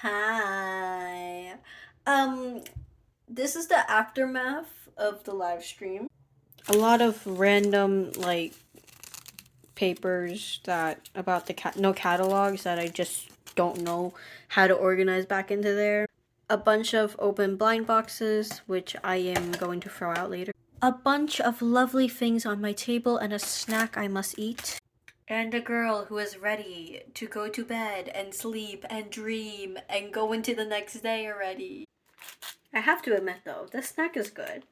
Hi. Um, this is the aftermath of the live stream. A lot of random papers that about the no catalogs that I just don't know how to organize back into there. A bunch of open blind boxes, which I am going to throw out later. A bunch of lovely things on my table and a snack I must eat. And a girl who is ready to go to bed and sleep and dream and go into the next day already. I have to admit though, this snack is good.